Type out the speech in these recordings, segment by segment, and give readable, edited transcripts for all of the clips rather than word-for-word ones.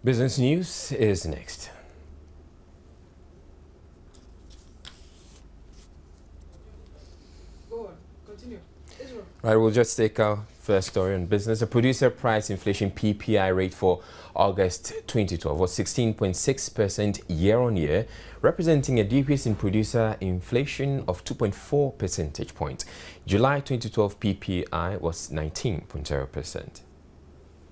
Business News is next. Go on, continue. Right, we'll just take our first story on business. The producer price inflation PPI rate for August 2012 was 16.6% year-on-year, representing a decrease in producer inflation of 2.4 percentage points. July 2012 PPI was 19.0%.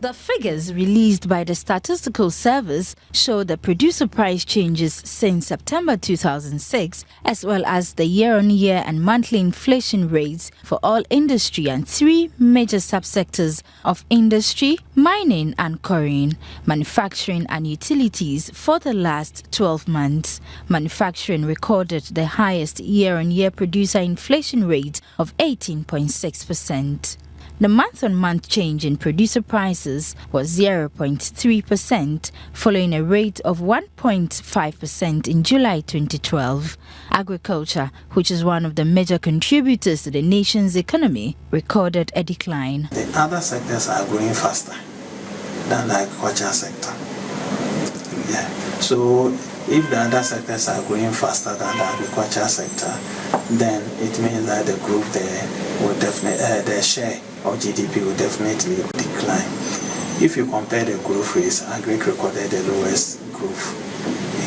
The figures released by the Statistical Service show the producer price changes since September 2006, as well as the year-on-year and monthly inflation rates for all industry and three major subsectors of industry, mining and quarrying, manufacturing and utilities for the last 12 months. Manufacturing recorded the highest year-on-year producer inflation rate of 18.6%. The month-on-month change in producer prices was 0.3%, following a rate of 1.5% in July 2012. Agriculture, which is one of the major contributors to the nation's economy, recorded a decline. The other sectors are growing faster than the agriculture sector. Yeah. So if the other sectors are growing faster than the agriculture sector, then it means that the growth there will definitely, the share of GDP will definitely decline. If you compare the growth rates, Agri recorded the lowest growth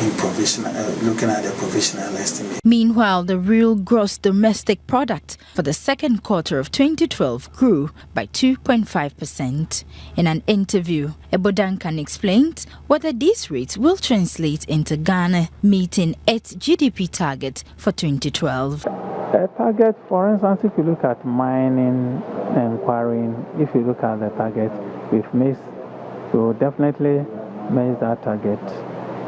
in provisional, looking at the provisional estimate. Meanwhile, the real gross domestic product for the second quarter of 2012 grew by 2.5%. In an interview, Ebo Duncan explained whether these rates will translate into Ghana meeting its GDP target for 2012. A target, for instance, if you look at mining and quarrying, if you look at the target we've missed, we will definitely miss that target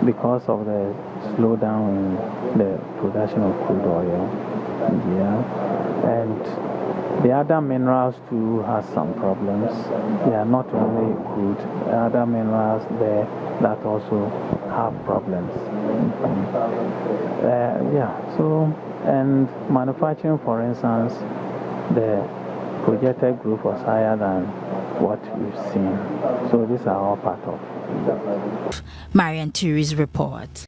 because of the slowdown in the production of crude oil. Yeah. And the other minerals too has some problems. They are not only crude, other minerals there that also have problems. And manufacturing, for instance, the projected growth was higher than what we've seen. So these are all part of it. Marian Turi's report.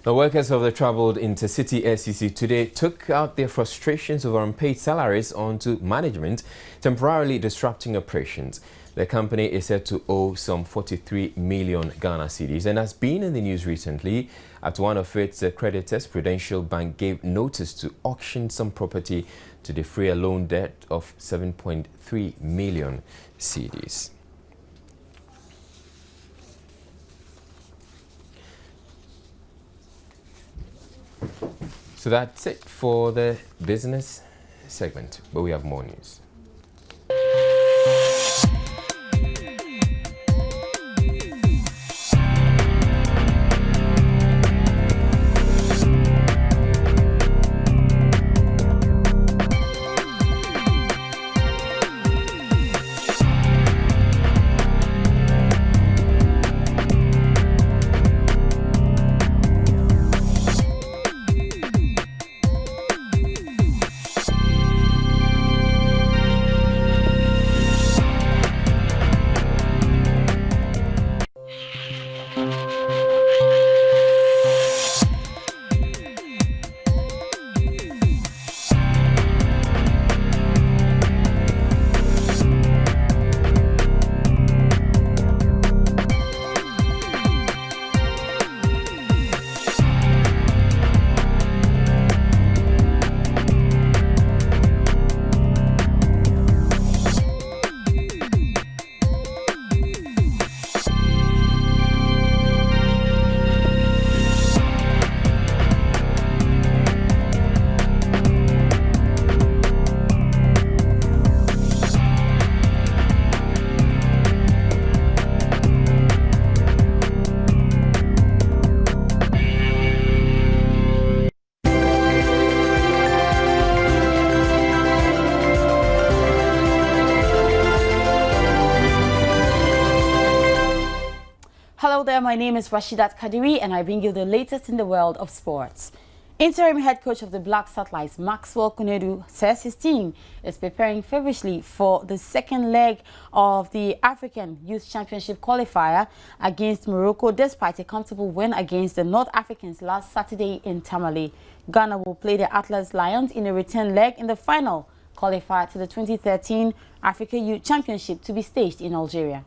The workers of the troubled Intercity SCC today took out their frustrations over unpaid salaries onto management, temporarily disrupting operations. The company is said to owe some 43 million Ghana cedis and has been in the news recently after one of its creditors, Prudential Bank, gave notice to auction some property to defray a loan debt of 7.3 million cedis. So that's it for the business segment, but we have more news. Hello there, my name is Rashidat Kadiri and I bring you the latest in the world of sports. Interim head coach of the Black Satellites, Maxwell Konadu, says his team is preparing feverishly for the second leg of the African Youth Championship qualifier against Morocco, despite a comfortable win against the North Africans last Saturday in Tamale. Ghana will play the Atlas Lions in a return leg in the final qualifier to the 2013 Africa Youth Championship to be staged in Algeria.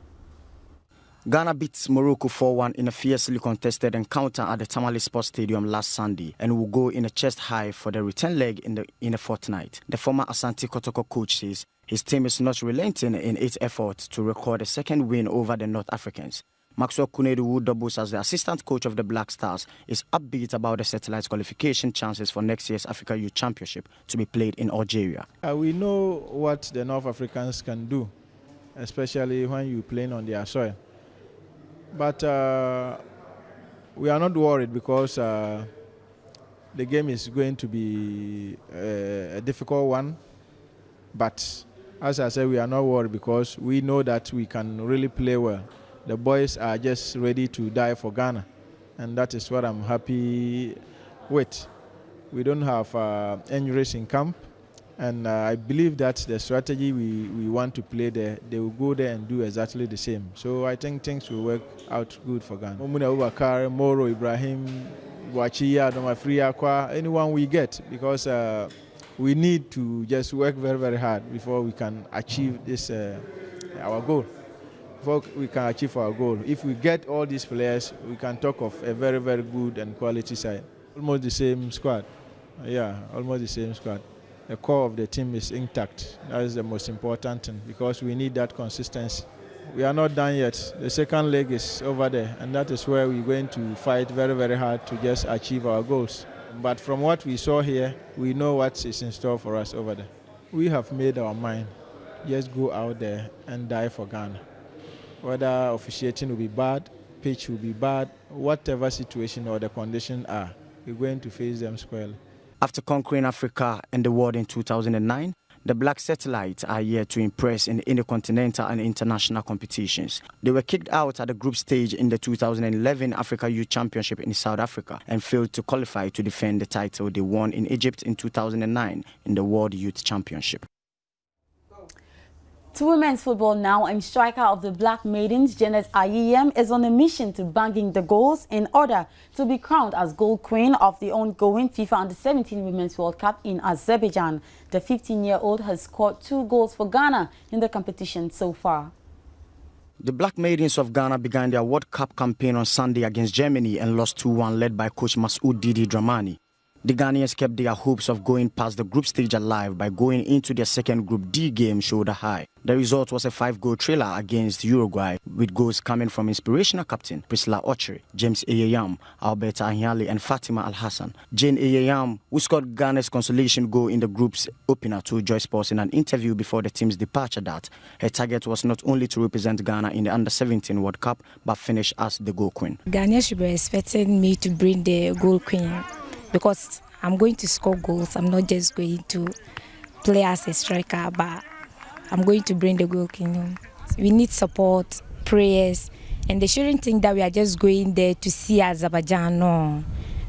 Ghana beats Morocco 4-1 in a fiercely contested encounter at the Tamale Sports Stadium last Sunday and will go in a chest high for the return leg in a fortnight. The former Asante Kotoko coach says his team is not relenting in its efforts to record a second win over the North Africans. Maxwell Konadu, who doubles as the assistant coach of the Black Stars, is upbeat about the Satellites qualification chances for next year's Africa Youth Championship to be played in Algeria. We know what the North Africans can do, especially when you're playing on their soil. But we are not worried because the game is going to be a difficult one. But as I said, we are not worried because we know that we can really play well. The boys are just ready to die for Ghana, and that is what I'm happy with. We don't have injuries in camp, and I believe that the strategy we want to play there, they will go there and do exactly the same. So I think things will work out good for Ghana. Omuna Ubakar, Moro, Ibrahim, Wachia, Domafria, Kwa, anyone we get, because we need to just work very, very hard before we can achieve this, our goal. Before we can achieve our goal. If we get all these players, we can talk of a very, very good and quality side. Almost the same squad. Yeah, almost the same squad. The core of the team is intact. That is the most important thing because we need that consistency. We are not done yet. The second leg is over there, and that is where we're going to fight very, very hard to just achieve our goals. But from what we saw here, we know what is in store for us over there. We have made our mind. Just go out there and die for Ghana. Whether officiating will be bad, pitch will be bad, whatever situation or the condition are, we're going to face them squarely. After conquering Africa and the world in 2009, the Black Satellites are here to impress in intercontinental and international competitions. They were kicked out at the group stage in the 2011 Africa Youth Championship in South Africa and failed to qualify to defend the title they won in Egypt in 2009 in the World Youth Championship. To women's football now, and striker of the Black Maidens, Janet Ayiyem, is on a mission to banging the goals in order to be crowned as goal queen of the ongoing FIFA Under-17 Women's World Cup in Azerbaijan. The 15-year-old has scored 2 goals for Ghana in the competition so far. The Black Maidens of Ghana began their World Cup campaign on Sunday against Germany and lost 2-1, led by coach Masoud Didi Dramani. The Ghanaians kept their hopes of going past the group stage alive by going into their second Group D game shoulder high. The result was a 5-goal thriller against Uruguay, with goals coming from inspirational captain Priscilla Ochre, James Ayeyam, Alberta Ahiali and Fatima Al-Hassan. Jane Ayeyam, who scored Ghana's consolation goal in the group's opener, told Joy Sports in an interview before the team's departure that her target was not only to represent Ghana in the Under-17 World Cup, but finish as the goal queen. Ghanaians should be expecting me to bring the goal queen, because I'm going to score goals. I'm not just going to play as a striker, but I'm going to bring the goal queen. We need support, prayers, and they shouldn't think that we are just going there to see Azerbaijan. No,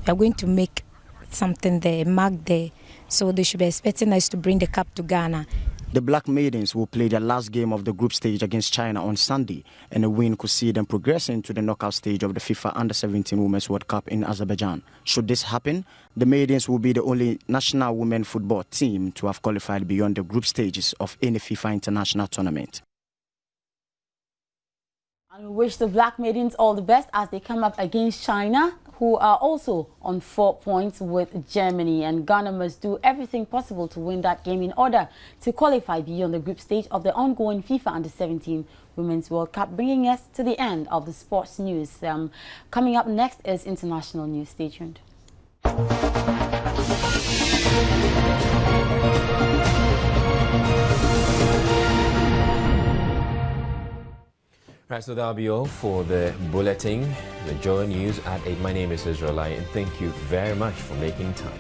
we are going to make something there, mark there. So they should be expecting us to bring the cup to Ghana. The Black Maidens will play their last game of the group stage against China on Sunday, and a win could see them progressing to the knockout stage of the FIFA Under-17 Women's World Cup in Azerbaijan. Should this happen, the Maidens will be the only national women football team to have qualified beyond the group stages of any FIFA international tournament. And we wish the Black Maidens all the best as they come up against China, who are also on 4 points with Germany. And Ghana must do everything possible to win that game in order to qualify beyond the group stage of the ongoing FIFA Under-17 Women's World Cup, bringing us to the end of the sports news. Coming up next is international news. Stay tuned. Right, so that'll be all for the bulletin, the Joy News at 8. My name is Israel, and thank you very much for making time.